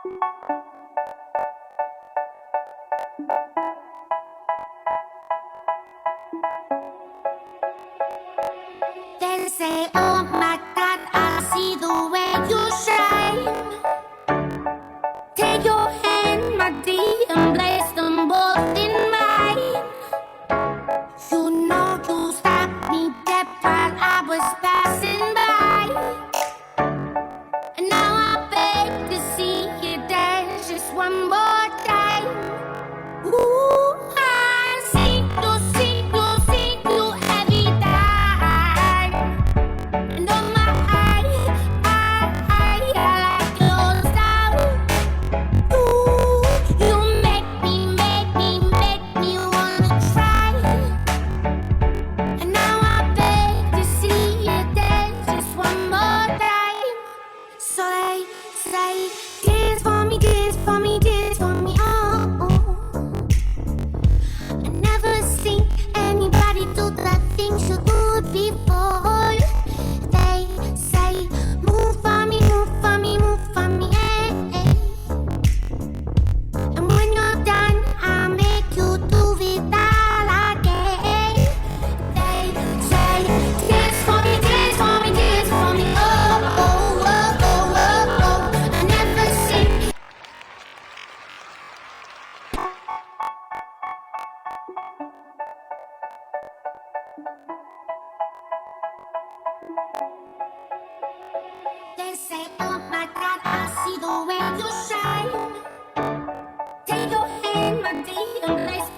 They say, oh my God, I see the way you shine. Take your hand, my dear, and place them both in mine. You know you stopped me dead while I was passing by. And now I beg to see you dance just one more time. Ooh, I see you every time. And oh my, I like your style. Ooh, you make me wanna try. And now I beg to see you dance just one more time. So they say, dance for me, dance for me, dance for me, oh. I never seen anybody do the things you do before. They say, move for me, move for me, move for me, eh. And when you're done, I'll make you do it all again. They say, dance for me, dance for me, dance for me, oh, oh, oh, oh, oh, oh. I never seen. They say, oh my God, I see the way you shine. Take your hand, my dear, and place